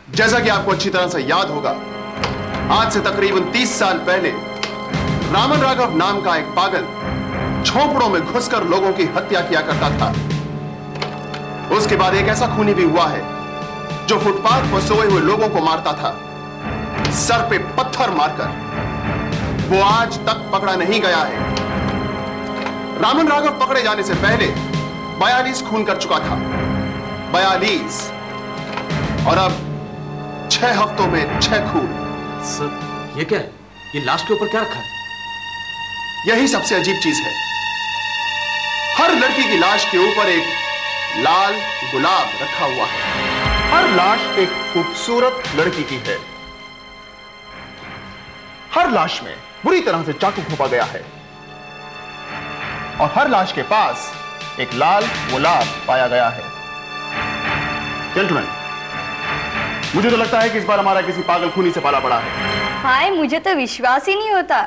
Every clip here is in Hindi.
जैसा कि आपको अच्छी तरह से याद होगा, आज से तकरीबन 30 साल पहले रामन राघव नाम का एक पागल झोंपड़ों में घुसकर लोगों की हत्या किया करता था। उसके बाद एक ऐसा खूनी भी हुआ है जो फुटपाथ पर सोए हुए लोगों को मारता था, सर पे पत्थर मारकर। वो आज तक पकड़ा नहीं गया है। रामन राघव पकड़े जाने से पहले 42 खून कर चुका था, 42, और अब 6 हफ्तों में 6 खून। सर, ये क्या है? ये लाश के ऊपर क्या रखा है? यही सबसे अजीब चीज है। हर लड़की की लाश के ऊपर एक लाल गुलाब रखा हुआ है। हर लाश एक खूबसूरत लड़की की है। हर लाश में बुरी तरह से चाकू घोंपा गया है और हर लाश के पास एक लाल गुलाब पाया गया है। जेंटलमैन, मुझे तो लगता है कि इस बार हमारा किसी पागल खूनी से पाला पड़ा है। हाय, मुझे तो विश्वास ही नहीं होता।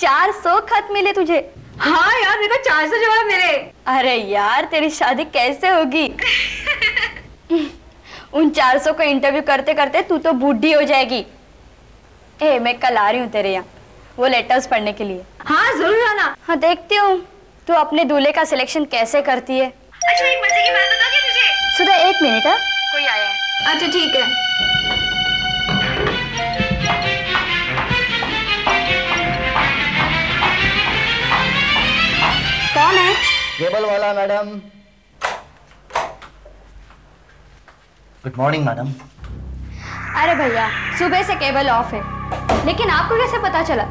400 खत मिले तुझे? हाँ यार, मेरे को 400 जवाब मिले। अरे यार, तेरी शादी कैसे होगी? उन 400 को इंटरव्यू करते करते तू तो बूढ़ी हो जाएगी। ए, मैं कल आ रही हूँ तेरे यहाँ वो लेटर्स पढ़ने के लिए। हाँ जरूर आना। हाँ, देखती हूँ तू अपने दूल्हे का सिलेक्शन कैसे करती है। अच्छा, एक मजे की बात बताओगे तुझे? सुधा, 1 मिनट। हाँ, कोई आया है। अच्छा ठीक है। कौन है? केबल वाला मैडम। Good morning madam. अरे भैया, सुबह से केबल ऑफ है, लेकिन आपको कैसे पता चला?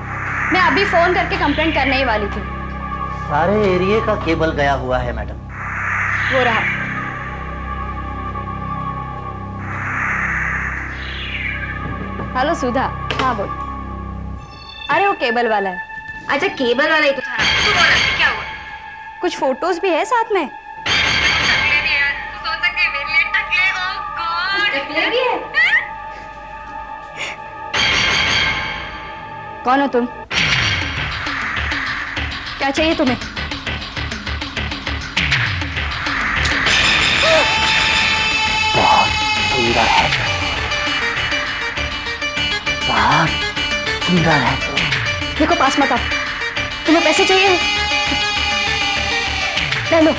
मैं अभी फोन करके कंप्लेंट करने ही वाली थी। सारे एरिया का केबल गया हुआ है मैडम। वो रहा। हेलो सुधा। हाँ बोल। अरे वो केबल वाला है। अच्छा, केबल वाला ही तो था। तू बोला क्या हुआ? कुछ फोटोज भी है साथ में। टकले भी है, तू सोच सकती है मेरे लिए टकले? ओह गॉड, टकले भी है? कौन हो तुम? क्या चाहिए तुम्हें? बहुत सुंदर है, बहुत सुंदर है। देखो, पास मत आओ। तुम्हें पैसे चाहिए? ले लो।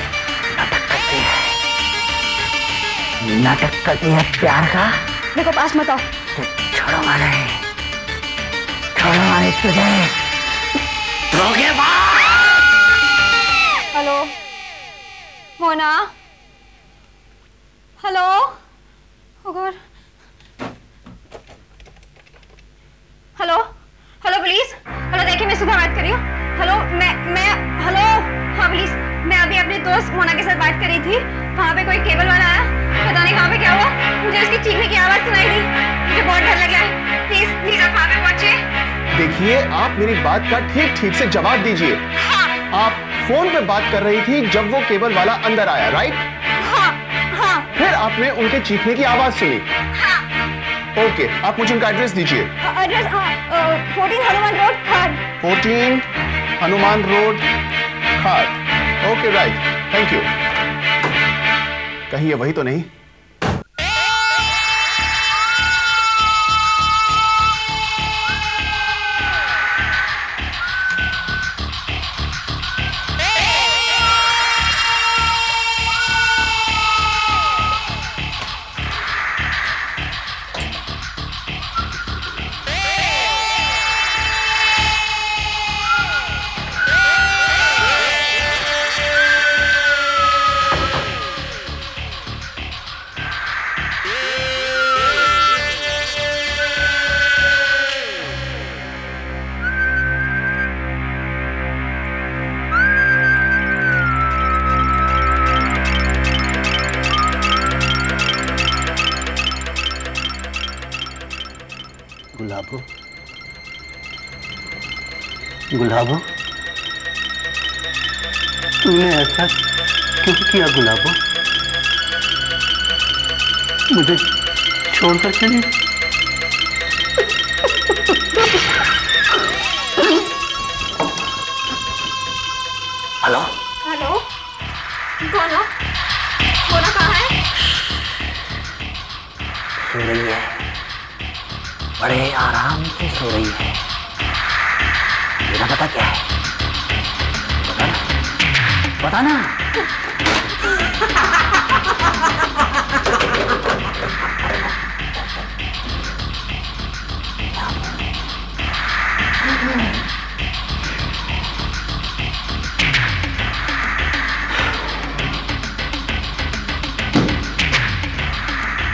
नाटक करती है प्यार का। देखो, पास मत आओ। छोड़ो माने, छोड़ो माने तुझे। Hello Mona. Hello. Hello hello please. Hello, देखिए मैं सुबह बात कर रही हूँ। हेलो, मैं हेलो। हाँ प्लीज, मैं अभी अपने दोस्त मोना के साथ बात कर रही थी। वहाँ पे कोई केबल वाला आया, पता नहीं कहाँ पे क्या हुआ। मुझे उसकी चीखने की आवाज सुनाई दी। मुझे बहुत डर लग रहा है। प्लीज प्लीज आप वहाँ पे पहुंचिए। देखिए, आप मेरी बात का ठीक से जवाब दीजिए। हाँ। आप फोन पे बात कर रही थी जब वो केबल वाला अंदर आया, राइट? हाँ हाँ। फिर आपने उनके चीखने की आवाज सुनी? हाँ। ओके, आप मुझे उनका एड्रेस दीजिए। एड्रेस 14 हनुमान रोड, खार। 14 हनुमान रोड, खार। Okay, right, thank you. कहीं ये वही तो नहीं? गुलाबो, गुलाबो, तूने ऐसा क्यों किया गुलाबो? मुझे छोड़कर चली। हेलो हेलो, कौन हो? मोना कहाँ है? सो रही है, बड़े आराम से सो रही है। मेरा पता क्या है? बताना।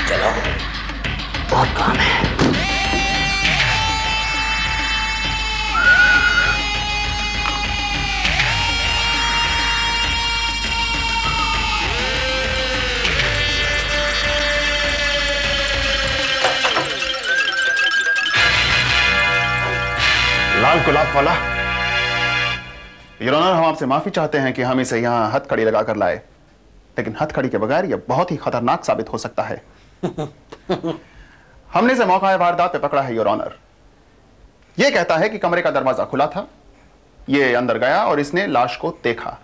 चलो, बहुत काम है। लाल गुलाब वाला, योर ऑनर, हम आपसे माफी चाहते हैं कि हम इसे यहां हथकड़ी लगाकर लाए, लेकिन हथकड़ी के बगैर यह बहुत ही खतरनाक साबित हो सकता है। हमने इसे मौका वारदात पे पकड़ा है योर ऑनर। यह कहता है कि कमरे का दरवाजा खुला था, यह अंदर गया और इसने लाश को देखा।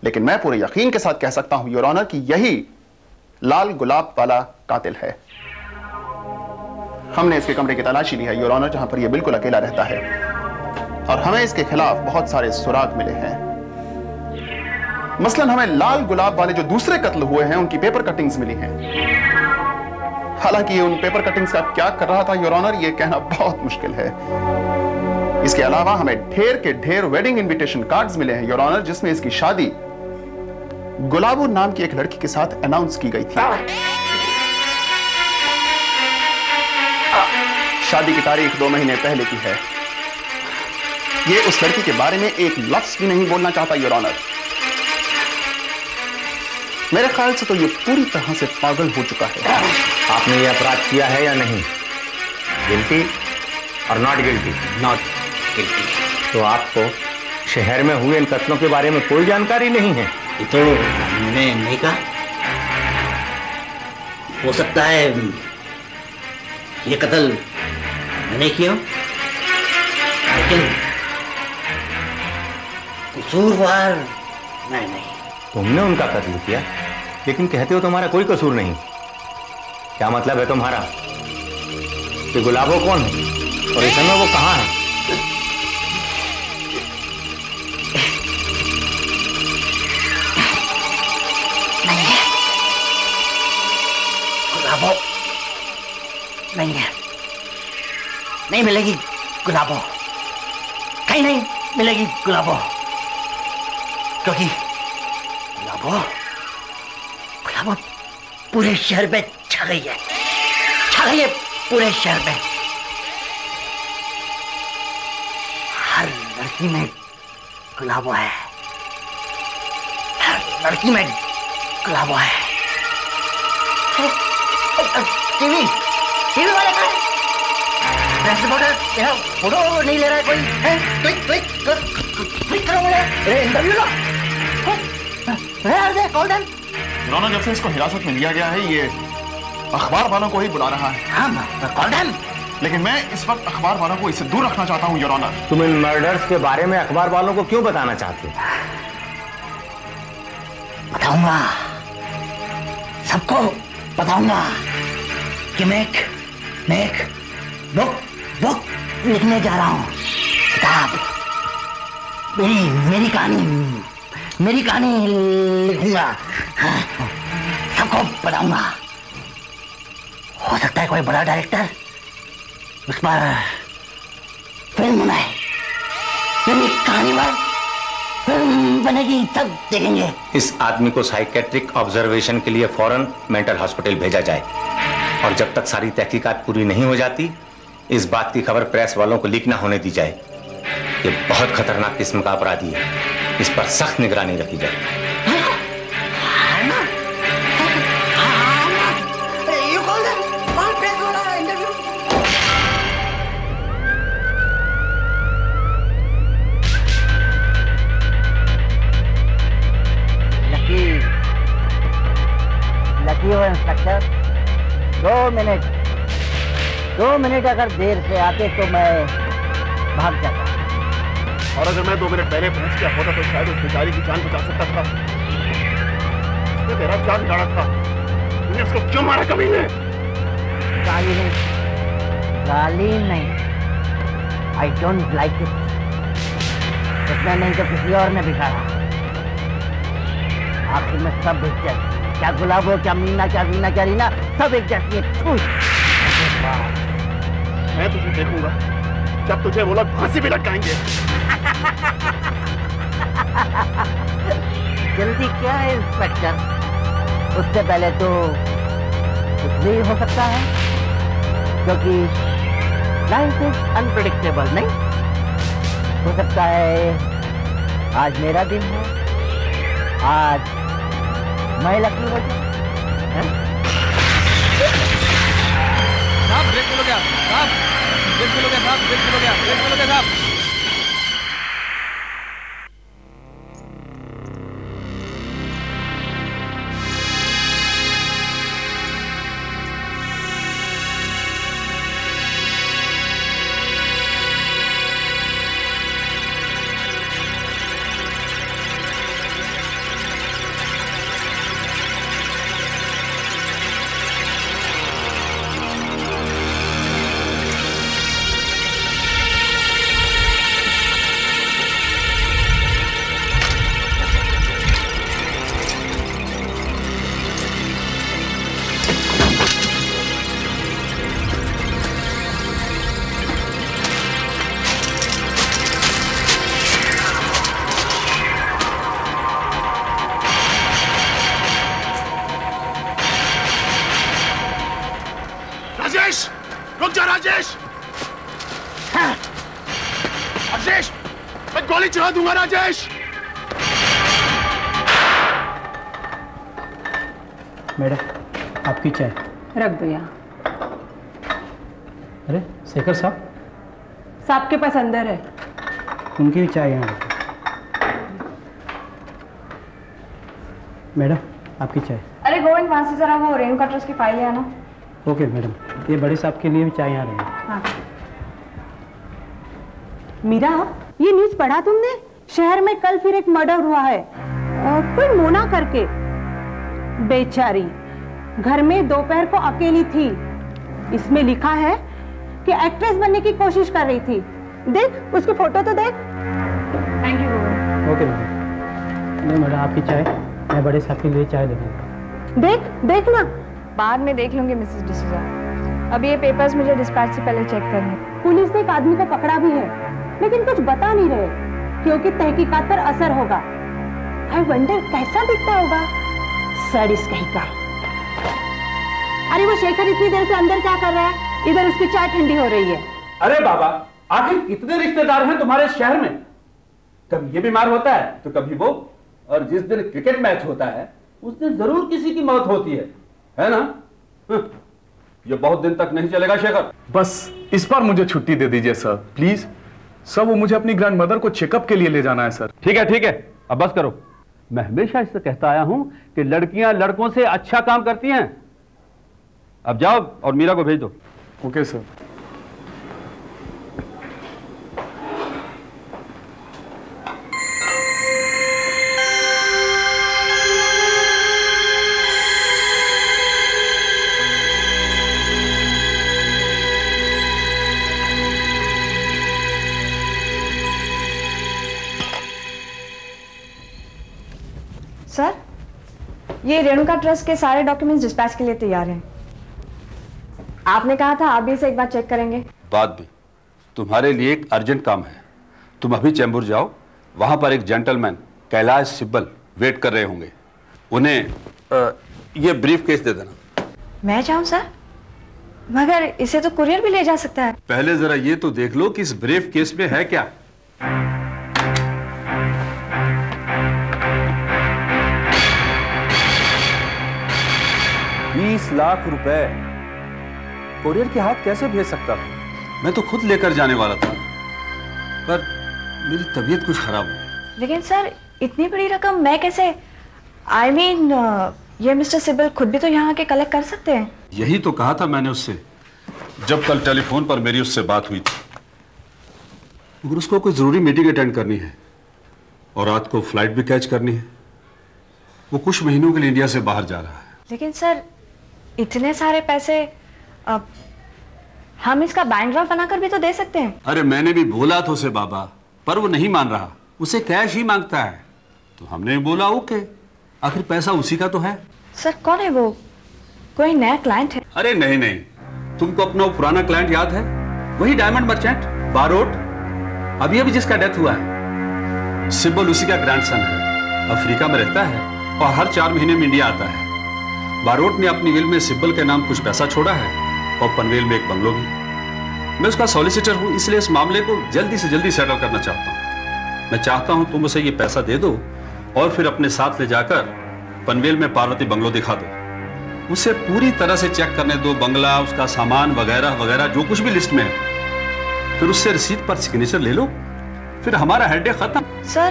लेकिन मैं पूरे यकीन के साथ कह सकता हूं योर ऑनर कि यही लाल गुलाब वाला कातिल है। हमने इसके कमरे की तलाशी ली है योर ऑनर, जहां पर यह बिल्कुल अकेला रहता है, और हमें इसके खिलाफ बहुत सारे सुराग मिले हैं। मसलन हमें लाल गुलाब वाले जो दूसरे कत्ल हुए हैं उनकी पेपर कटिंग्स मिली हैं। हालांकि उन पेपर कटिंग्स का क्या कर रहा था योर ऑनर, यह कहना बहुत मुश्किल है। इसके अलावा हमें ढेर के ढेर वेडिंग इनविटेशन कार्ड्स मिले हैं योर ऑनर, जिसमें इसकी शादी गुलाबो नाम की एक लड़की के साथ अनाउंस की गई थी। शादी की तारीख 2 महीने पहले की है। ये उस लड़की के बारे में एक लफ्ज भी नहीं बोलना चाहता योर ऑनर। मेरे ख्याल से तो ये पूरी तरह से पागल हो चुका है। आपने ये अपराध किया है या नहीं? गिल्टी और नॉट गिल्टी? Not guilty. तो आपको शहर में हुए इन कत्लों के बारे में कोई जानकारी नहीं है? ये तो हमने नहीं कहा। हो सकता है ये कत्ल मैंने किया, लेकिन कसूरवार मैं नहीं। तुमने उनका कत्ल किया, लेकिन कहते हो तुम्हारा कोई कसूर नहीं। क्या मतलब है तुम्हारा? कि गुलाबो कौन है और इस समय वो कहां है? नहीं है, गुलाबो नहीं है। नहीं मिलेगी गुलाबो, कहीं नहीं मिलेगी गुलाबो, क्योंकि गुलाबो पूरे शहर में छा गई है, छा गई है पूरे शहर में। हर लड़की में गुलाबो है, हर लड़की में गुलाबो है। टीवी वाले का फोटो नहीं ले रहा है कोई? इंटरव्यू लो, कॉल देम। दोनों जब से इसको हिरासत में लिया गया है, ये अखबार वालों को ही बुला रहा है। हाँ, कॉल देम। लेकिन मैं इस वक्त अखबार वालों को इससे दूर रखना चाहता हूं योर ऑनर। तुम इन मर्डर्स के बारे में अखबार वालों को क्यों बताना चाहते हो? बताऊंगा, सबको बताऊंगा कि मैं एक बुक लिखने जा रहा हूं। किताब, मेरी कहानी लिखूंगा। हाँ, सबको बताऊंगा। हो सकता है कोई बड़ा डायरेक्टर उस पर फिल्म बनाए, मेरी कहानी पर फिल्म बनेगी, सब देखेंगे। इस आदमी को साइकेट्रिक ऑब्जर्वेशन के लिए फौरन मेंटल हॉस्पिटल भेजा जाए, और जब तक सारी तहकीकात पूरी नहीं हो जाती, इस बात की खबर प्रेस वालों को लीक ना होने दी जाए। ये बहुत खतरनाक किस्म का अपराधी है, इस पर सख्त निगरानी रखी जाए। लकी हो इंस्पेक्टर, 2 मिनट अगर देर से आते तो मैं भाग जाता, और अगर मैं 2 मिनट पहले पहुंच गया होता तो शायद उस बेचारी की जान बचा सकता था। उसने तेरा क्या बिगाड़ा था? तूने उसको क्यों मारा कमीने? गाली नहीं, आई डोंट लाइक इट। उसने नहीं तो किसी और ने बिगाड़ा। आखिर में सब एक जैसे, क्या गुलाबो, क्या मीना, क्या रीना, क्या रीना, सब एक जैसी है। मैं तुझे देखूंगा जब तुझे वो लोग फांसी भी लटकाएंगे। जल्दी क्या है इंस्पेक्टर, उससे पहले तो कुछ भी हो सकता है, क्योंकि लाइफ इज अनप्रेडिक्टेबल। नहीं हो सकता है आज मेरा दिन है, आज मैं लकी हो जाऊं। साहब ब्रेक फेल हो गया, साहब ब्रेक फेल हो गया, साहब ब्रेक फेल हो गया, ब्रेक फेल हो गया साहब। राजेश, रुक जा राजेश। राजेश, मैं गोली चला दूंगा राजेश। मैडम, आपकी चाय। रख दो यहाँ। अरे शेखर साहब, साहब के पास अंदर है। उनकी भी चाय यहाँ रखो। मैडम, आपकी चाय। अरे गोविंद, वहां से जरा वो रेणुका ट्रस्ट की फाइल ले आना। ओके मैडम, ये बड़े साहब के लिए भी चाय यहाँ रहेगी। हाँ। मीरा, ये न्यूज़ पढ़ा तुमने? शहर में कल फिर एक मर्डर हुआ है, कोई मोना करके। बेचारी घर में दोपहर को अकेली थी। इसमें लिखा है कि एक्ट्रेस बनने की कोशिश कर रही थी। देख उसकी फोटो तो देख। Thank you Govind. Okay madam. नहीं मैडम, आपकी चाय। मैं बड़े साहब के लिए चाय लेंगे। देख देख ना। बाद में देख लूंगी मिसेस डिसूजा। अभी ये पेपर्स मुझे डिस्पैच से पहले चेक करने। पुलिस ने एक आदमी को पकड़ा भी है, लेकिन कुछ बता नहीं रहे, क्योंकि तहकीकात पर असर होगा। आई वंडर कैसा दिखता होगा। सड़िस कहीं का। अरे वो शेखर इतनी देर से अंदर क्या कर रहा है? इधर उसकी चाय ठंडी हो रही है। अरे बाबा, आखिर कितने रिश्तेदार हैं तुम्हारे शहर में? कभी ये बीमार होता है तो कभी वो, और जिस दिन क्रिकेट मैच होता है उस दिन जरूर किसी की मौत होती है ना? ये बहुत दिन तक नहीं चलेगा शेखर। बस इस बार मुझे छुट्टी दे दीजिए सर, प्लीज। सर, वो मुझे अपनी ग्रैंड मदर को चेकअप के लिए ले जाना है सर। ठीक है, अब बस करो। मैं हमेशा इससे कहता आया हूं कि लड़कियां लड़कों से अच्छा काम करती हैं। अब जाओ और मीरा को भेज दो। Okay sir. सर, ये रेणुका ट्रस्ट के सारे डॉक्यूमेंट्स डिस्पैच के लिए तैयार हैं। आपने कहा था आप भी इसे एक बार चेक करेंगे। बाद में, तुम्हारे लिए एक अर्जेंट काम है। तुम अभी चैम्बूर जाओ, वहां पर एक जेंटलमैन कैलाश सिब्बल वेट कर रहे होंगे। उन्हें ये ब्रीफ केस दे देना। मैं जाऊं सर? मगर इसे तो कुरियर भी ले जा सकता है। पहले जरा ये तो देख लो कि इस ब्रीफ केस में है क्या। ₹20 लाख कोरियर के हाथ कैसे भेज सकता था? मैं तो खुद लेकर जाने वाला था, पर मेरी तबीयत कुछ खराब हो गई। लेकिन सर, इतनी बड़ी रकम मैं कैसे? I mean, ये मिस्टर सिब्बल खुद भी तो यहाँ आके कलेक्ट कर सकते हैं। यही तो कहा था मैंने उससे, जब कल टेलीफोन पर मेरी उससे बात हुई थी। मगर उसको कोई जरूरी मीटिंग अटेंड करनी है और रात को फ्लाइट भी कैच करनी है। वो कुछ महीनों के लिए इंडिया से बाहर जा रहा है। लेकिन सर, इतने सारे पैसे अब हम इसका बैंक ड्राफ्ट बनाकर भी तो दे सकते हैं। अरे मैंने भी बोला था उसे बाबा, पर वो नहीं मान रहा, उसे कैश ही मांगता है। तो हमने बोला ओके, आखिर पैसा उसी का तो है। सर कौन है वो? कोई नया क्लाइंट है? अरे नहीं नहीं, तुमको अपना वो पुराना क्लाइंट याद है? वही डायमंड मर्चेंट बारोट, अभी अभी जिसका डेथ हुआ है। सिब्बल उसी का ग्रैंडसन है, अफ्रीका में रहता है और हर 4 महीने में इंडिया आता है। बारोट ने अपनी विल में सिब्बल के नाम कुछ पैसा छोड़ा है और पनवेल में एक बंगलो भी। मैं उसका सॉलिसिटर हूं, इसलिए इस मामले को जल्दी से जल्दी सेटल करना चाहता हूं। मैं चाहता हूं तुम उसे ये पैसा दे दो और फिर अपने साथ ले जाकर पनवेल में पार्वती बंगलो दिखा दो। उसे पूरी तरह से चेक करने दो, बंगला, उसका सामान वगैरह वगैरह जो कुछ भी लिस्ट में है। फिर उससे रसीद पर सिग्नेचर ले लो, फिर हमारा हेडेक खत्म। सर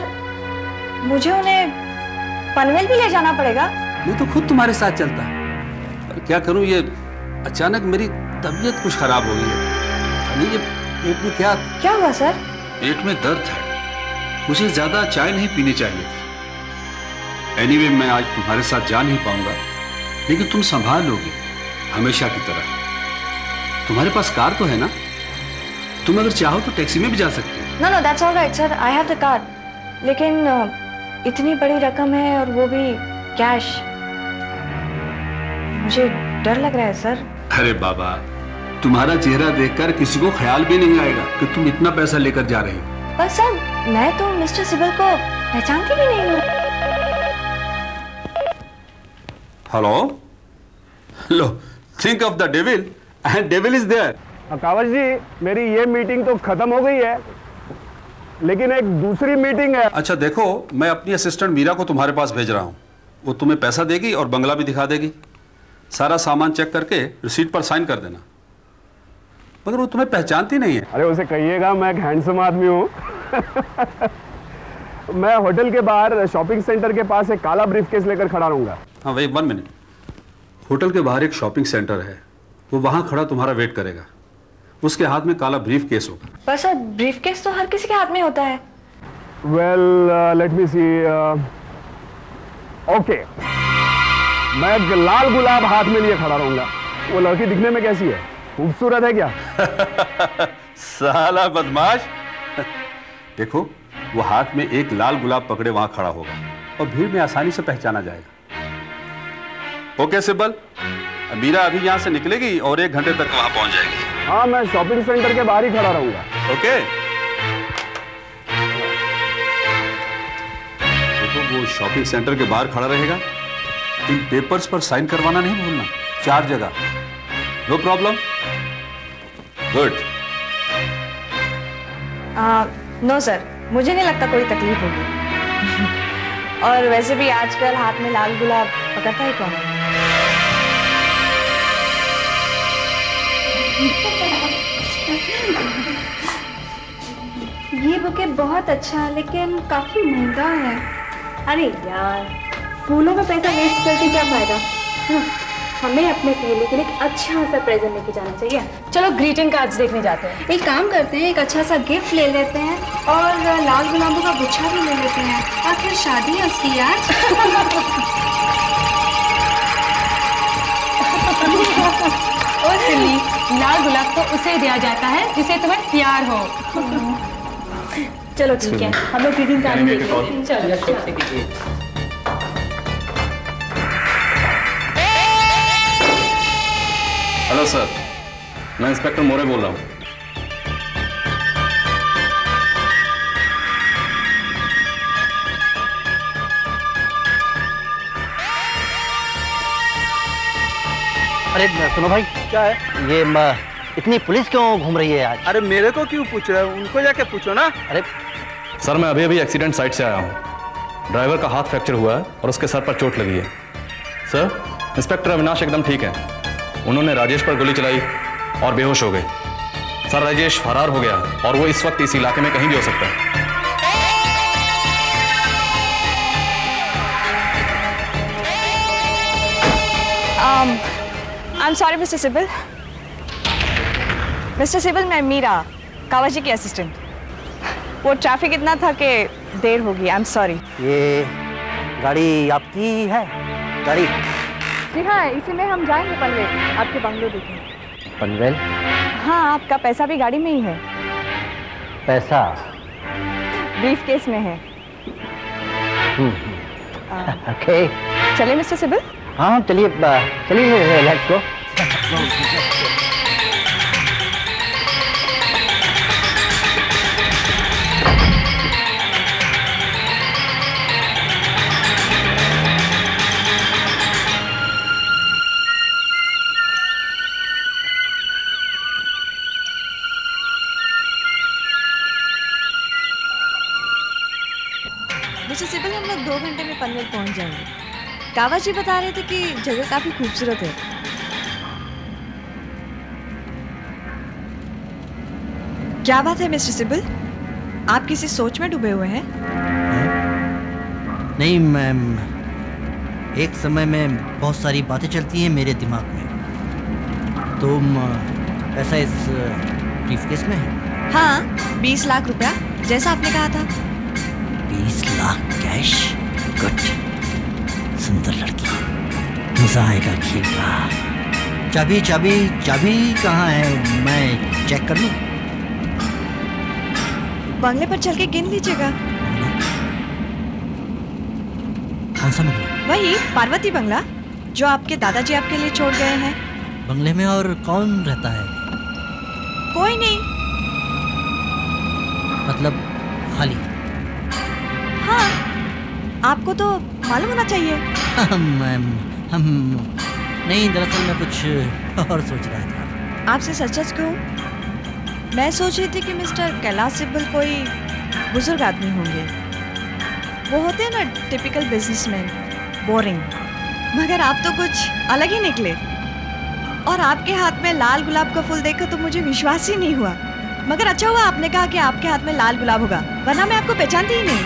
मुझे उन्हें पनवेल भी ले जाना पड़ेगा? मैं तो खुद तुम्हारे साथ चलता, पर क्या करूं, ये अचानक मेरी तबीयत कुछ खराब हो गई है। नहीं, ये पेट में क्या हुआ सर? पेट में दर्द है, मुझे ज्यादा चाय नहीं पीनी चाहिए थी। एनीवे, मैं आज तुम्हारे साथ जा नहीं पाऊंगा, लेकिन तुम संभाल लोगे हमेशा की तरह। तुम्हारे पास कार तो है ना? तुम अगर चाहो तो टैक्सी में भी जा सकते हो। No that's alright sir, I have the car. लेकिन इतनी बड़ी रकम है और वो भी कैश, मुझे डर लग रहा है सर। अरे बाबा, तुम्हारा चेहरा देखकर किसी को ख्याल भी नहीं आएगा कि तुम इतना पैसा लेकर जा रही हो। पर सर मैं तो मिस्टर सिब्बल को पहचानती भी नहीं हूँ। हेलो, लो, think of the devil and devil is there. Kawad ji, मेरी ये मीटिंग तो खत्म हो गई है, लेकिन एक दूसरी मीटिंग है। अच्छा देखो, मैं अपनी असिस्टेंट मीरा को तुम्हारे पास भेज रहा हूँ। वो तुम्हें पैसा देगी और बंगला भी दिखा देगी। सारा सामान चेक करके रिसीट पर साइन कर देना। मगर वो तुम्हें पहचानती नहीं है। अरे उसे कहिएगा मैं एक हैंडसम आदमी हूँ। मैं होटल के बाहर शॉपिंग सेंटर के पास एक काला ब्रीफकेस लेकर खड़ा रहूंगा। हाँ वही 1 मिनट। होटल के बाहर एक शॉपिंग सेंटर है, वो वहां खड़ा तुम्हारा वेट करेगा। उसके हाथ में काला ब्रीफकेस होगा। पर सर ब्रीफकेस तो हर किसी के हाथ में होता है। वेल लेट मी सी। ओके, मैं एक लाल गुलाब हाथ में लिए खड़ा रहूंगा। वो लड़की दिखने में कैसी है? खूबसूरत है क्या? साला बदमाश। देखो, वो हाथ में एक लाल गुलाब पकड़े वहां खड़ा होगा और भीड़ में आसानी से पहचाना जाएगा। ओके सिब्बल, मीरा अभी यहां से निकलेगी और 1 घंटे तक वहां पहुंच जाएगी। हाँ, मैं शॉपिंग सेंटर के बाहर ही खड़ा रहूंगा। ओके। देखो, वो शॉपिंग सेंटर के बाहर खड़ा रहेगा। इन पेपर्स पर साइन करवाना नहीं भूलना, 4 जगह। No problem? Good. No sir, मुझे नहीं लगता कोई तकलीफ होगी। और वैसे भी आजकल हाथ में लाल गुलाब पकड़ता है कौन? ये बुके बहुत अच्छा है, लेकिन काफी महंगा है। अरे यार, फूलों में पैसा वेस्ट करके क्या फायदा? हमें अपने सहेली के लिए एक अच्छा सा प्रेजेंट लेके जाना चाहिए। चलो ग्रीटिंग कार्ड्स देखने जाते हैं। एक काम करते हैं, एक अच्छा सा गिफ्ट ले लेते हैं और लाल गुलाबों का गुच्छा भी ले लेते हैं। आखिर शादी है उसकी यार। और सिल्ली, लाल गुलाब तो उसे दिया जाता है जिसे तुम्हें प्यार हो। चलो ठीक है, हम लोग ग्रीटिंग कार्ड देख लेते हैं। चलो। हेलो सर, मैं इंस्पेक्टर मोरे बोल रहा हूँ। अरे सुनो भाई, क्या है ये? इतनी पुलिस क्यों घूम रही है आज? अरे मेरे को क्यों पूछ रहे हो? उनको जाके पूछो ना। अरे सर, मैं अभी अभी एक्सीडेंट साइट से आया हूँ। ड्राइवर का हाथ फ्रैक्चर हुआ है और उसके सर पर चोट लगी है। सर, इंस्पेक्टर अविनाश एकदम ठीक है। उन्होंने राजेश पर गोली चलाई और बेहोश हो गए। सर, राजेश फरार हो गया और वो इस वक्त इस इलाके में कहीं भी हो सकता है। I am sorry mister Sibal. Mister Sibal, मैं मीरा, कावाजी की असिस्टेंट। वो ट्रैफिक इतना था कि देर होगी। I am sorry. ये गाड़ी आपकी है? गाड़ी? जी हाँ, इसी में हम जाएंगे पनवेल, आपके बंगलो देखेंगे। पनवेल? हाँ, आपका पैसा भी गाड़ी में ही है। पैसा ब्रीफ केस में है। ओके। चलिए मिस्टर सिबिल। हाँ चलिए चलिए, लेट्स गो। मिस्टर सिबिल, हम लोग 2 घंटे में पनवेल पहुंच जाएंगे। कावा जी बता रहे थे कि जगह काफी खूबसूरत है। क्या बात है मिस्टर सिबिल, आप किसी सोच में डूबे हुए हैं? नहीं मैम, एक समय में बहुत सारी बातें चलती हैं मेरे दिमाग में। तुम ऐसा इस ब्रीफकेस में है? हाँ, 20 लाख रुपया जैसा आपने कहा था। 20 लाख कैश? गुड, सुंदर लड़की, मजा आएगा खेल का। चाबी चाबी चाबी कहाँ है, मैं चेक कर लूं? बंगले पर चल के गिन लीजिएगा। कौन सा बंगला? वही पार्वती बंगला जो आपके दादाजी आपके लिए छोड़ गए हैं। बंगले में और कौन रहता है? कोई नहीं। मतलब खाली? हाँ, आपको तो मालूम होना चाहिए। मैम, हम नहीं, दरअसल मैं कुछ और सोच रहा था। आपसे सच सच कहूं, मैं सोच रही थी कि मिस्टर कैलाश सिब्बल कोई बुजुर्ग आदमी होंगे। वो होते हैं ना टिपिकल बिजनेसमैन, बोरिंग। मगर आप तो कुछ अलग ही निकले। और आपके हाथ में लाल गुलाब का फूल देखकर तो मुझे विश्वास ही नहीं हुआ। मगर अच्छा हुआ आपने कहा कि आपके हाथ में लाल गुलाब होगा, वरना मैं आपको पहचानती ही नहीं।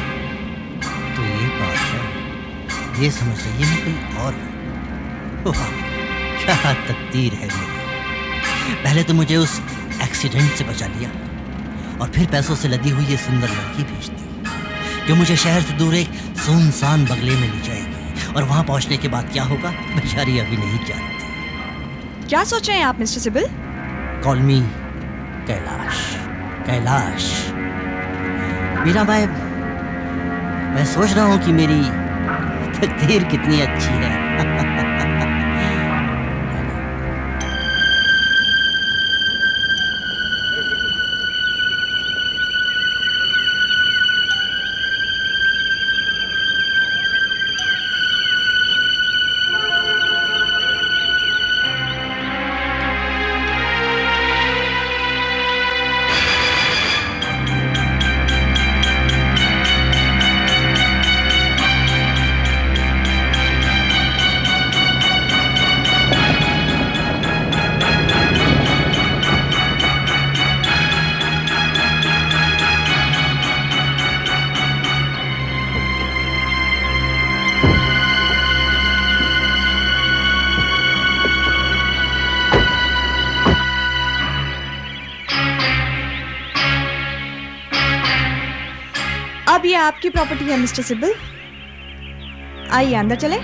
तो ये बात है, ये समझ रही है मैं कोई और हूँ। क्या तकदीर है मेरी। पहले तो मुझे उस एक्सीडेंट से बचा लिया और फिर पैसों से लदी हुई ये सुंदर लड़की भेज दी जो मुझे शहर से दूर एक सुनसान बंगले में ले जाएगी। और वहां पहुंचने के बाद क्या होगा बेचारी अभी नहीं जानती। क्या सोच रहे हैं आप mister Sibal? Call me Kailash. Kailash Meera भाई, मैं सोच रहा हूँ कि मेरी तकदीर कितनी अच्छी है। अब ये आपकी प्रॉपर्टी है मिस्टर सिबिल। आइए अंदर चले।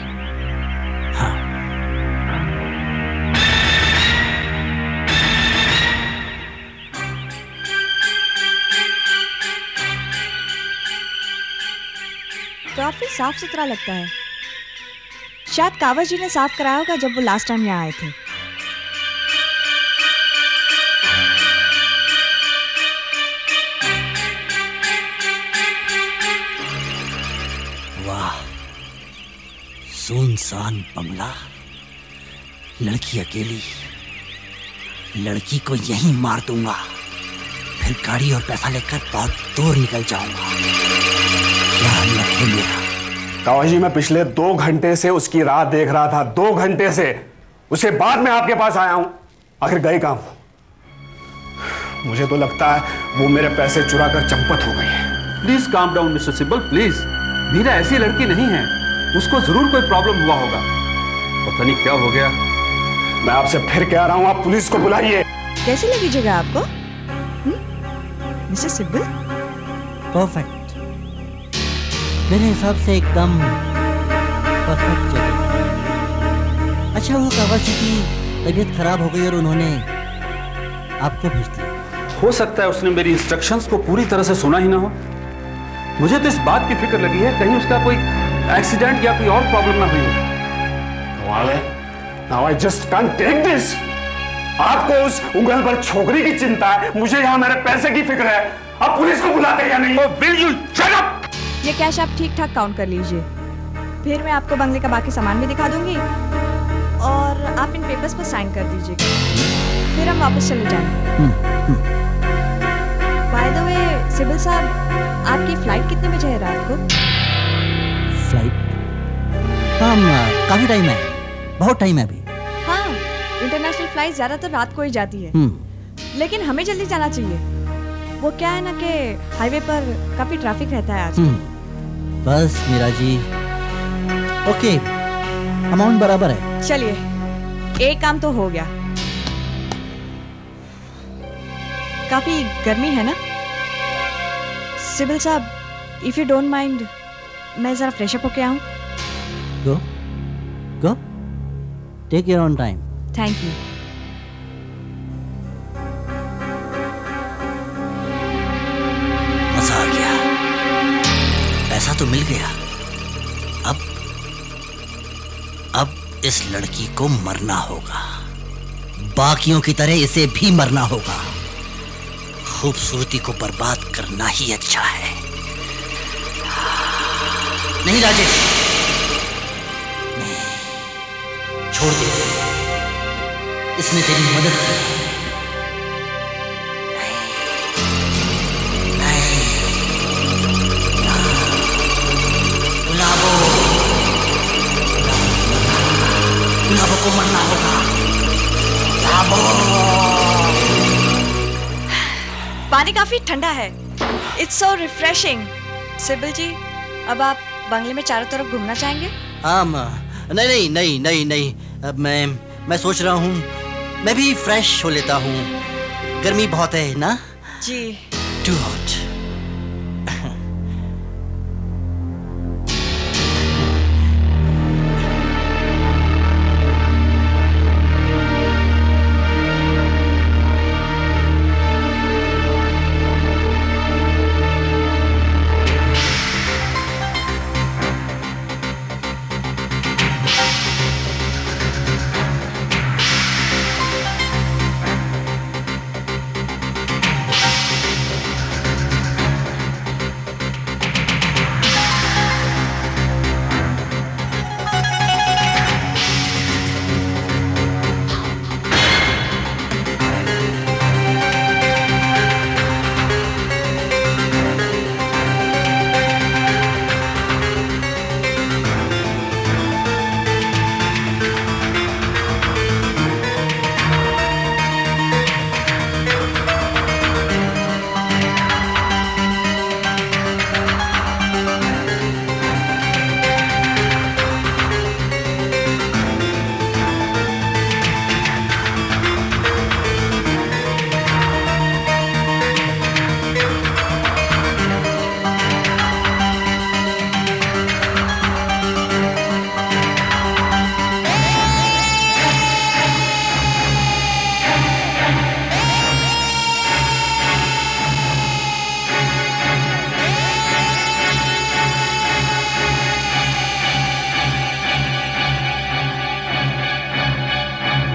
काफी साफ सुथरा लगता है। शायद कावा जी ने साफ कराया होगा जब वो लास्ट टाइम यहाँ आए थे। सुनसान बंगला, लड़की अकेली, लड़की को यहीं मार दूंगा, फिर गाड़ी और पैसा लेकर बहुत दूर निकल जाऊंगा। क्या लग है मेरा? कावा जी, मैं पिछले 2 घंटे से उसकी राह देख रहा था, 2 घंटे से। उसके बाद मैं आपके पास आया हूं। आखिर गए कहां वो? मुझे तो लगता है वो मेरे पैसे चुरा कर चंपत हो गई है। Please calm down mister Sibal, please. Meera ऐसी लड़की नहीं है, उसको जरूर कोई प्रॉब्लम हुआ होगा। पता नहीं क्या हो गया। मैं आपसे फिर कह रहा हूं, आप पुलिस को बुलाइए। कैसी लगी जगह आपको मिस्टर सिब्बल? परफेक्ट, मेरे हिसाब से एकदम परफेक्ट जगह। अच्छा, वो कावा जी की तबीयत खराब हो गई और उन्होंने आपको भेज दिया। हो सकता है उसने मेरी इंस्ट्रक्शंस को पूरी तरह से सुना ही ना हो। मुझे तो इस बात की फिक्र लगी है कहीं उसका कोई एक्सीडेंट या कोई और प्रॉब्लम ना हुई हो। Now I just can't take this. आपको उस उंगल पर छोकरी की चिंता है, मुझे यहाँ मेरे पैसे की फिक्र है। आप पुलिस को बुलाते हैं या नहीं? Oh, will you shut up? ये कैश आप ठीक ठाक काउंट कर लीजिए, फिर मैं आपको बंगले का बाकी सामान भी दिखा दूंगी और आप इन पेपर्स पर साइन कर दीजिएगा, फिर हम वापस चले जाएंगे। बाय द वे सिबिल साहब, आपकी फ्लाइट कितने बजे है रात को? फ्लाइट? काफी टाइम है, बहुत टाइम है अभी। हाँ, इंटरनेशनल फ्लाइट ज्यादातर रात को ही जाती है, लेकिन हमें जल्दी जाना चाहिए। वो क्या है ना कि हाईवे पर काफी ट्रैफिक रहता है आज। बस मीरा जी, ओके, अमाउंट बराबर है। चलिए, एक काम तो हो गया। काफी गर्मी है ना सिबिल साहब? इफ यू डोंट माइंड, मैं जरा फ्रेश अप होके आऊं? Go go, take your own time. Thank you. मजा आ गया, पैसा तो मिल गया। अब इस लड़की को मरना होगा, बाकियों की तरह इसे भी मरना होगा। खूबसूरती को बर्बाद करना ही अच्छा है। नहीं राजेश, छोड़ दे, इसने तेरी मदद की। गुलाबों को मरना होगा। पानी काफी ठंडा है, इट्स सो रिफ्रेशिंग। सिबिल जी, अब आप बंगले में चारों तरफ घूमना चाहेंगे? नहीं नहीं नहीं नहीं, अब मैं सोच रहा हूँ मैं भी फ्रेश हो लेता हूँ। गर्मी बहुत है ना जी। Too hot.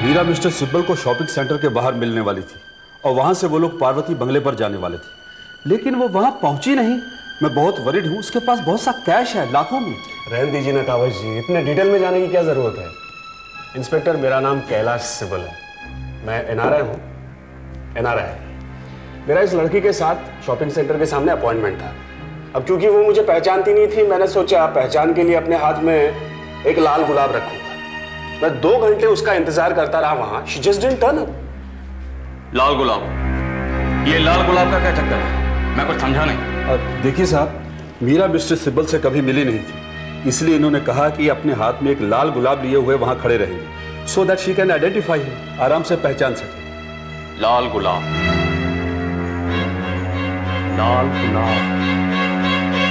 Meera mister Sibbal को शॉपिंग सेंटर के बाहर मिलने वाली थी और वहां से वो लोग पार्वती बंगले पर जाने वाले थे, लेकिन वो वहां पहुंची नहीं। मैं बहुत वरीड हूं, उसके पास बहुत सा कैश है, लाखों में। रहने दीजिए ना कावश जी, इतने डिटेल में जाने की क्या जरूरत है। इंस्पेक्टर, मेरा नाम कैलाश सिब्बल है, मैं एनआरआई हूँ। एनआरआई मेरा इस लड़की के साथ शॉपिंग सेंटर के सामने अपॉइंटमेंट था। अब क्योंकि वो मुझे पहचानती नहीं थी, मैंने सोचा पहचान के लिए अपने हाथ में एक लाल गुलाब रखूंगा। मैं 2 घंटे उसका इंतजार करता रहा वहां। She just didn't turn up. लाल गुलाब, ये लाल गुलाब का क्या चक्कर है? मैं कुछ समझा नहीं। देखिए साहब, मीरा मिस्टर सिब्बल से कभी मिली नहीं थी, इसलिए इन्होंने कहा कि अपने हाथ में एक लाल गुलाब लिए हुए वहां खड़े रहेंगे, so that she can identify him, आराम से पहचान सके। लाल गुलाब, लाल गुलाब।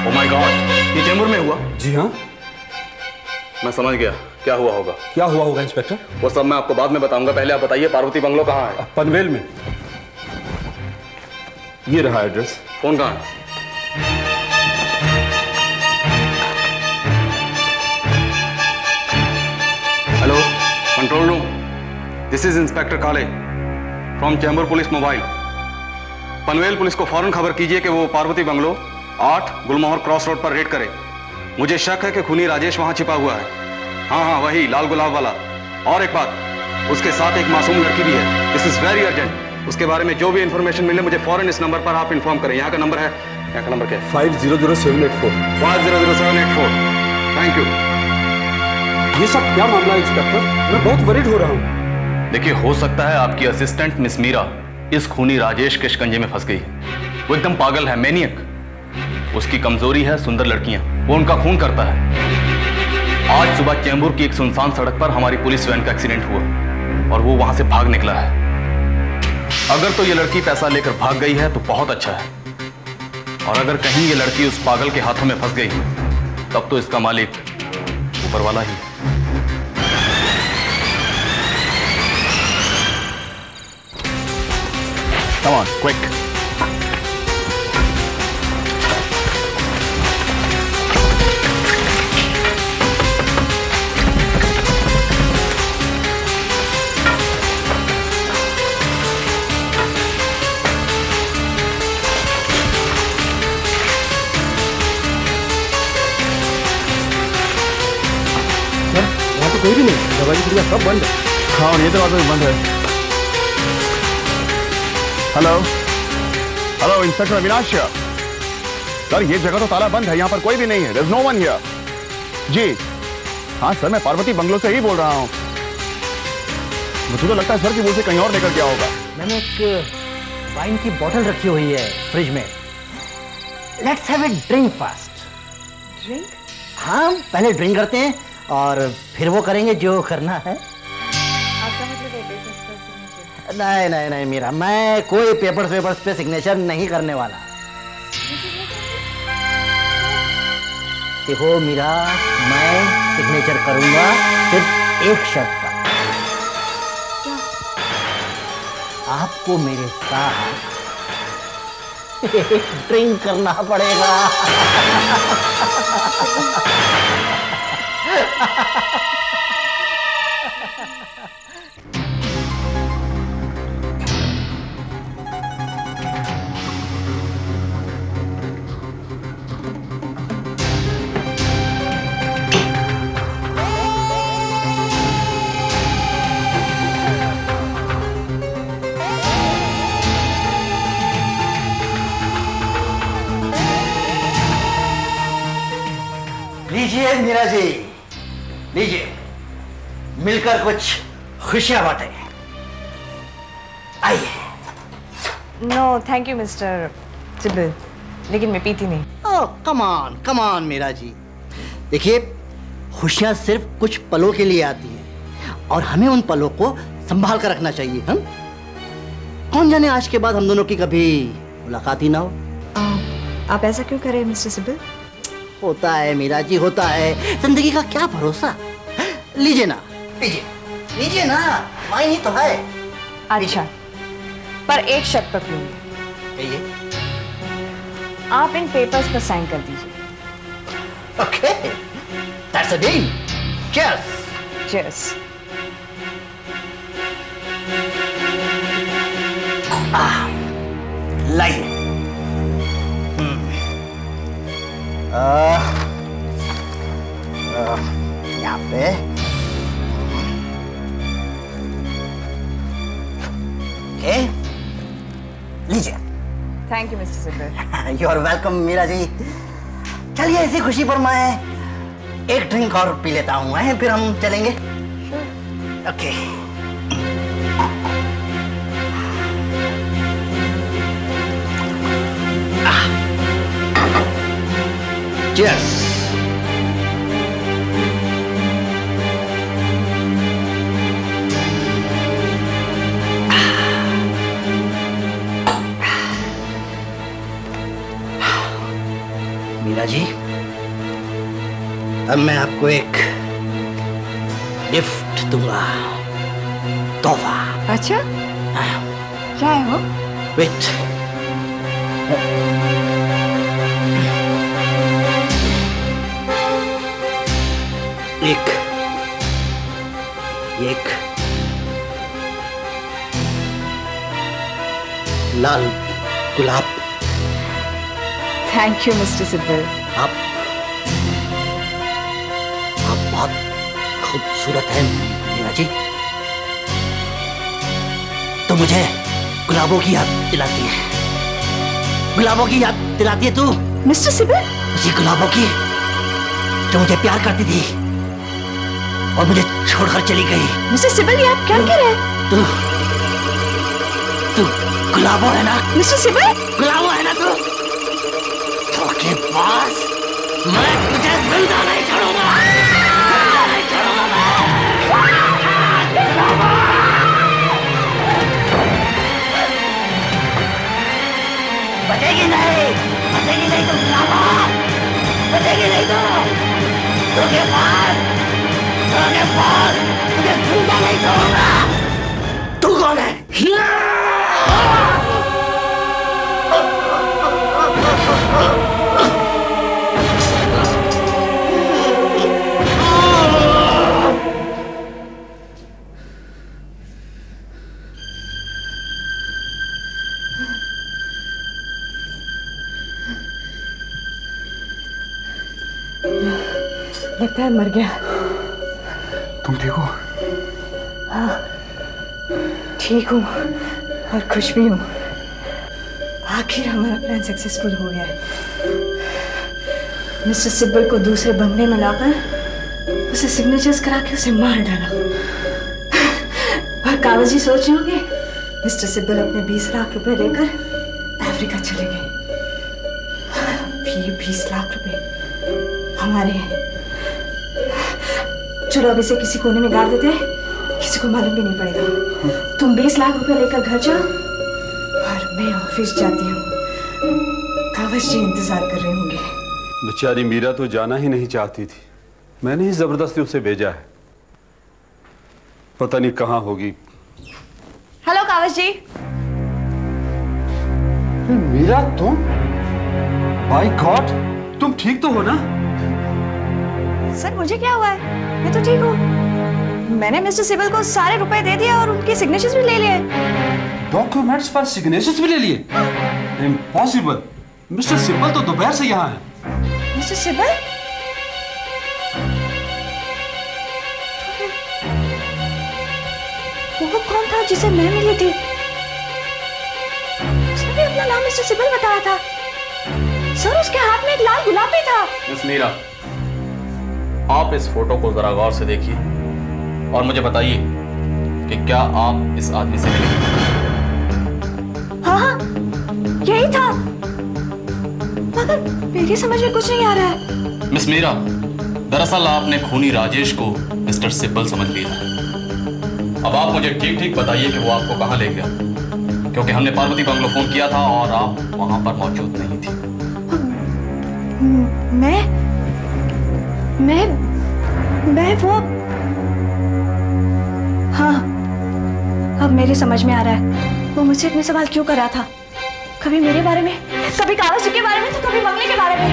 ओह माय गॉड, ये चेंबूर में हुआ? जी हाँ, मैं समझ गया क्या हुआ होगा। क्या हुआ होगा इंस्पेक्टर? वो सब मैं आपको बाद में बताऊंगा, पहले आप बताइए पार्वती बंगलो कहाँ है? पनवेल में। ये रहा एड्रेस। फोन कहाँ? Hello, control room, this is inspector Kale from Chembur police mobile. Panvel police को फौरन खबर कीजिए कि वो Parvati bungalow 8 Gulmohar cross road पर रेड करे। मुझे शक है कि खूनी राजेश वहां छिपा हुआ है। हाँ, वही लाल गुलाब वाला। और एक बात, उसके साथ एक मासूम लड़की भी है। This is very urgent. उसके बारे में जो भी इंफॉर्मेशन मिले मुझे फौरन इस नंबर पर आप इन्फॉर्म करें। यहाँ का नंबर है, यहाँ का नंबर क्या है? 500784। 500784। Thank you. ये सब क्या मामला है इंस्पेक्टर? मैं बहुत वरीड हो रहा हूँ। देखिए, हो सकता है आपकी असिस्टेंट मिस मीरा इस खूनी राजेश के शिकंजे में फंस गई है। वो एकदम पागल है, मैनियक। उसकी कमजोरी है सुंदर लड़कियां, वो उनका खून करता है। आज सुबह चैम्बूर की एक सुनसान सड़क पर हमारी पुलिस वैन का एक्सीडेंट हुआ और वो वहां से भाग निकला है। अगर तो ये लड़की पैसा लेकर भाग गई है तो बहुत अच्छा है, और अगर कहीं ये लड़की उस पागल के हाथों में फंस गई तब तो इसका मालिक ऊपर वाला ही है। Come on, quick. यहाँ तो कोई भी नहीं, दरवाजे खिड़कियाँ सब बंद है। हाँ, और ये दरवाजा भी बंद है। Hello hello, inspector Avinash. Sir, ये जगह तो ताला बंद है, यहाँ पर कोई भी नहीं है। There's no one here। जी हाँ सर, मैं पार्वती बंगलो से ही बोल रहा हूँ। मुझे तो लगता है सर कि वो उसे कहीं और लेकर गया होगा। मैंने एक वाइन की बोतल रखी हुई है फ्रिज में। Let's have a drink first. Drink? हाँ, पहले ड्रिंक करते हैं और फिर वो करेंगे जो करना है। नहीं मीरा, मैं कोई पेपर्स पे सिग्नेचर नहीं करने वाला। देखो मीरा, मैं सिग्नेचर करूंगा सिर्फ एक शर्त पर। आपको मेरे साथ ड्रिंक करना पड़ेगा। लीजिए मीरा जी, लीजिए, मिलकर कुछ खुशियां बांटे। आइए। No thank you mister Sibal, लेकिन मैं पीती नहीं। Oh come on Meera ji. देखिए, खुशियां सिर्फ कुछ पलों के लिए आती हैं और हमें उन पलों को संभाल कर रखना चाहिए। हम कौन जाने आज के बाद हम दोनों की कभी मुलाकात ही ना हो। आप ऐसा क्यों करें मिस्टर सिबिल? होता है मीरा जी, होता है। जिंदगी का क्या भरोसा। लीजिए ना, लीजिए ना, वाइन ही तो है। अच्छा, पर एक शर्त पर लूंगी। आप इन पेपर्स पर साइन कर दीजिए। Okay, that's a deal. Cheers. Cheers. लाइए। यहाँ पे लीजिए। Thank you mister Sibil. You are welcome Meera ji. चलिए, इसी खुशी पर मैं एक ड्रिंक और पी लेता हूँ, फिर हम चलेंगे। ओके। Cheers. मीरा जी, अब मैं आपको एक गिफ्ट दूंगा, तोहफा। अच्छा, क्या है वो? वेट, एक लाल गुलाब। Thank you mister Sibbal. आप बहुत खूबसूरत हैं मीरा जी। तो मुझे गुलाबों की याद दिलाती है, गुलाबों की याद दिलाती है तू मिस्टर सिब्बल। उसी गुलाबों की जो मुझे प्यार करती थी और मुझे छोड़कर चली गई। मिस्टर सिब्बल, ये आप क्या कह रहे हैं? तू गुलाबो है ना? मिस्टर सिब्बल, गुलाबो है ना तू? धोखेबाज, मैं तुझे जिंदा नहीं छोड़ूंगा, जिंदा नहीं छोड़ूंगा मैं। बचेगी नहीं तुम गुलाबो, बचेगी नहीं तो। धोखेबाज, तुझे जिंदा नहीं छोड़ूंगा। तू कौन है? लगता है मर गया। तुम ठीक हो? हाँ, ठीक हूँ और खुश भी हूँ। आखिर हमारा प्लान सक्सेसफुल हो गया है। मिस्टर सिब्बल को दूसरे बंगले में लाकर उसे सिग्नेचर्स करा के उसे मार डाला। और कावल जी सोच रहे होंगे मिस्टर सिब्बल अपने 20 लाख रुपए लेकर अफ्रीका चले गए। ये 20 लाख रुपए हमारे हैं। चलो अब इसे किसी कोने में गाड़ देते हैं, किसी को मालूम भी नहीं पड़ेगा। तुम 20 लाख रुपए लेकर घर जाओ और मैं ऑफिस जाती हूँ। कावल जी इंतजार कर रहे होंगे। बेचारी मीरा तो जाना ही नहीं चाहती थी, मैंने ही जबरदस्ती उसे भेजा है। पता नहीं कहाँ होगी। हेलो कावल जी। मीरा तुम? बाय गॉड, तुम ठीक तो हो ना? सर मुझे क्या हुआ है, मैं तो ठीक हूँ। मैंने मिस्टर सिब्बल को सारे रुपए दे दिए और उनके सिग्नेचर्स भी ले लिए। डॉक्यूमेंट्स पर सिग्नेचर्स भी ले लिए? इम्पॉसिबल, मिस्टर सिब्बल तो दोपहर से यहाँ है। मिस्टर सिब्बल? वो कौन था जिसे मैं मिली थी? उसने भी अपना नाम मिस्टर सिब्बल बताया था। सर उसके हाथ में एक लाल गुलाब भी था। मिस मीरा, आप इस फोटो को जरा गौर से देखिए और मुझे बताइए कि क्या आप इस आदमी से मिले? हाँ, यही था, मगर मेरी समझ में कुछ नहीं आ रहा है। मिस मीरा, दरअसल आपने खूनी राजेश को मिस्टर सिब्बल समझ लिया। अब आप मुझे ठीक ठीक बताइए कि वो आपको कहाँ ले गया, क्योंकि हमने पार्वती बंगलो फोन किया था और आप वहां पर मौजूद नहीं थी। मैं वो, हाँ अब मेरी समझ में आ रहा है वो मुझसे इतने सवाल क्यों कर रहा था। कभी मेरे बारे में, कभी कावल जी के बारे में, तो कभी बंगले के बारे में।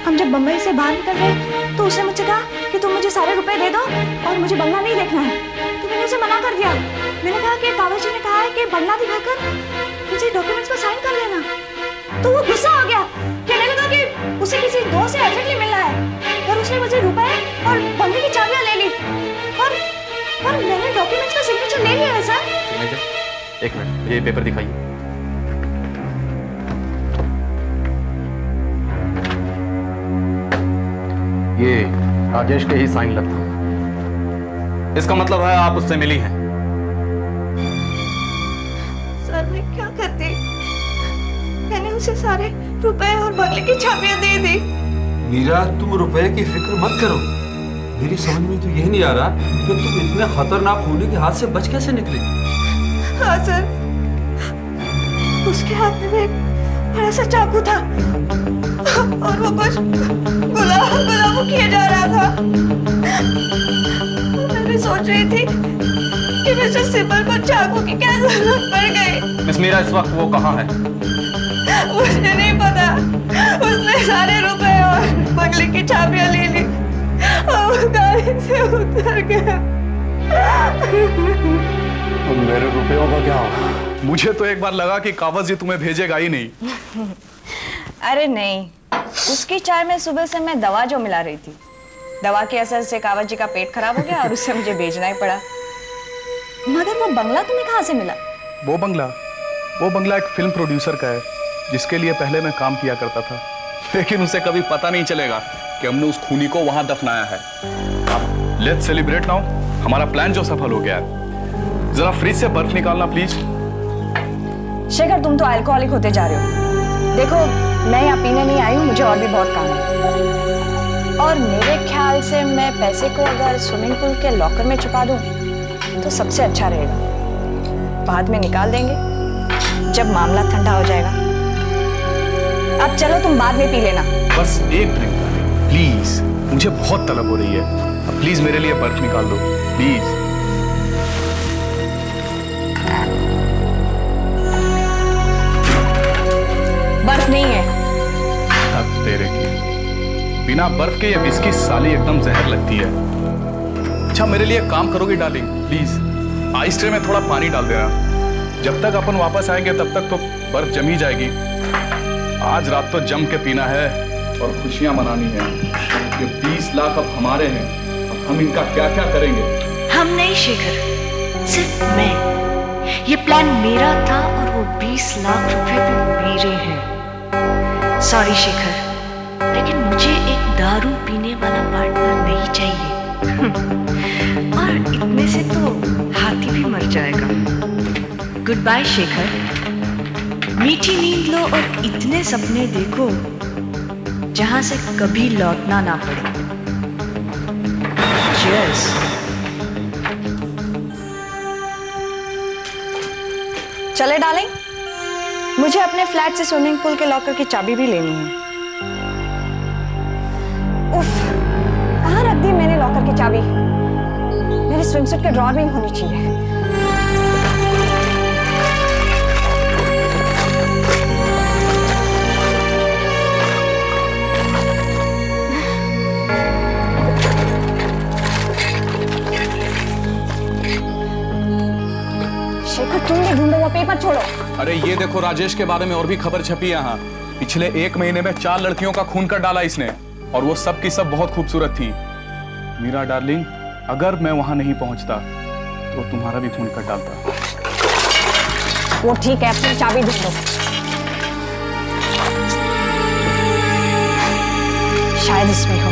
हम जब बंबई से बाहर निकल गए तो उसने मुझसे कहा कि तुम मुझे सारे रुपए दे दो और मुझे बंगला नहीं देखना है। तो मैंने उसे मना कर दिया। मैंने कहा कि कावल जी ने कहा है कि बंगला दिखाकर मुझे डॉक्यूमेंट्स पर साइन कर देना। तो वो गुस्सा हो गया, कहने लगा कि उसे किसी दोस्त से अर्जेंटली मिलना है और उसने मुझे रुपए और बंगले की चाबियां ले ली। और मैंने डॉक्यूमेंट्स का सिग्नेचर ले लिया है सर। सिग्नेचर? एक मिनट, मुझे ये पेपर दिखाइए। ये राजेश के ही साइन लगता है। इसका मतलब है आप उससे मिली हैं। सर मैं क्या करती, मैंने उसे सारे रुपए और बंगले की चाबियां दे दी। मीरा तुम रुपए की फिक्र मत करो, मेरी समझ में तो यही नहीं आ रहा कि तुम इतने खतरनाक खूनी के हाथ से बच कैसे निकले। हाँ सर, उसके हाथ में एक बड़ा सा चाकू था और वो कुछ गुलाबो किया जा रहा था। मैं सोच रही थी कि मिस्टर सिब्बल को चाकू की क्या जरूरत पड़ गई। मिस मीरा, इस वक्त वो कहाँ है? मुझे नहीं पता। उसने सारे रुपए और बंगले की चाबियां ले ली और गाड़ी से उतर गया। तो मेरे रुपयों का क्या होगा? मुझे तो एक बार लगा कि कावस जी तुम्हें भेजेगा ही नहीं। अरे नहीं, उसकी चाय में सुबह से मैं दवा जो मिला रही थी, दवा के असर से कावस जी का पेट खराब हो गया और उससे मुझे भेजना ही पड़ा। मगर वो बंगला तुम्हें कहाँ से मिला? वो बंगला एक फिल्म प्रोड्यूसर का है जिसके लिए पहले मैं काम किया करता था, लेकिन उसे कभी पता नहीं चलेगा कि हमने उस खूनी को वहां दफनाया है। अब लेट्स सेलिब्रेट नाउ, हमारा प्लान जो सफल हो गया है। जरा फ्रिज से बर्फ निकालना प्लीज। शेखर, तुम तो अल्कोहलिक होते जा रहे हो। देखो, मैं यहाँ पीने नहीं आई हूँ, मुझे और भी बहुत काम है। और मेरे ख्याल से मैं पैसे को अगर स्विमिंग पूल के लॉकर में छुपा दूँ तो सबसे अच्छा रहेगा। बाद में निकाल देंगे जब मामला ठंडा हो जाएगा। अब चलो, तुम बाद में पी लेना। बस एक ड्रिंक प्लीज, मुझे बहुत तलब हो रही है। अब प्लीज मेरे लिए बर्फ निकाल दो प्लीज। बर्फ नहीं है। अब तेरे की बिना बर्फ के ये विस्की साली एकदम जहर लगती है। अच्छा, मेरे लिए काम करोगी डार्लिंग प्लीज? आइस ट्रे में थोड़ा पानी डाल देना। जब तक अपन वापस आएंगे तब तक तो बर्फ जमी जाएगी। आज रात तो जम के पीना है और खुशियां मनानी है। ये 20 लाख अब हमारे हैं, अब हम इनका क्या क्या करेंगे? हम नहीं शेखर, सिर्फ मैं। ये प्लान मेरा था और वो 20 लाख रुपए भी मेरे हैं। सॉरी शेखर, लेकिन मुझे एक दारू पीने वाला पार्टनर नहीं चाहिए। और इतने से तो हाथी भी मर जाएगा। गुड बाय शेखर, मीठी नींद लो और इतने सपने देखो जहां से कभी लौटना ना पड़े। Cheers। चले डालें, मुझे अपने फ्लैट से स्विमिंग पूल के लॉकर की चाबी भी लेनी है। उफ, कहाँ रख दी मैंने लॉकर की चाबी? मेरे स्विमसूट के ड्रॉअर में ही होनी चाहिए। शेखर, तुम भी ढूंढो, वो पेपर छोड़ो। अरे ये देखो, राजेश के बारे में और भी खबर छपी है यहाँ। पिछले 1 महीने में 4 लड़कियों का खून कर डाला इसने, और वो सब की सब बहुत खूबसूरत थी। मीरा डार्लिंग, अगर मैं वहां नहीं पहुंचता तो तुम्हारा भी खून कर डालता। वो ठीक है, अपनी चाबी ढूंढो। शायद इसमें हो।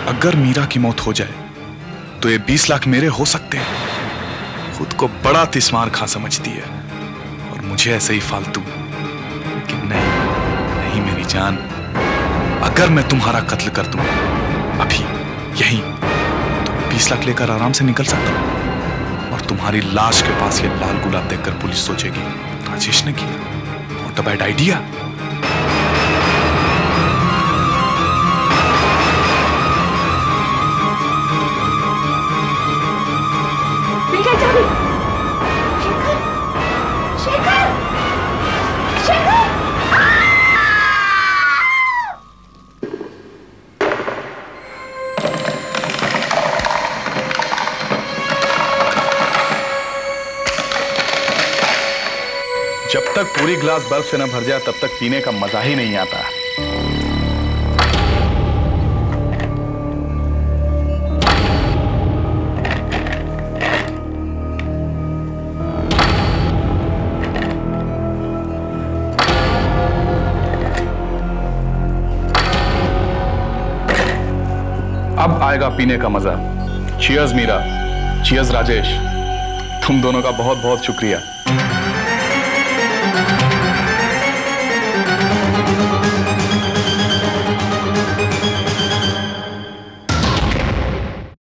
अगर मीरा की मौत हो जाए तो ये 20 लाख मेरे हो सकते हैं। खुद को बड़ा तिस्मार खां समझती है और मुझे ऐसे ही फालतू। लेकिन नहीं मेरी जान, अगर मैं तुम्हारा कत्ल कर दूं अभी यहीं, तो मैं 20 लाख लेकर आराम से निकल सकता हूं। और तुम्हारी लाश के पास ये लाल गुलाब देखकर पुलिस सोचेगी राजेश ने किया। What a bad idea. जब तक पूरी ग्लास बर्फ से न भर जाए तब तक पीने का मजा ही नहीं आता। अब आएगा पीने का मजा। चीयर्स मीरा, चीयर्स राजेश, तुम दोनों का बहुत बहुत शुक्रिया।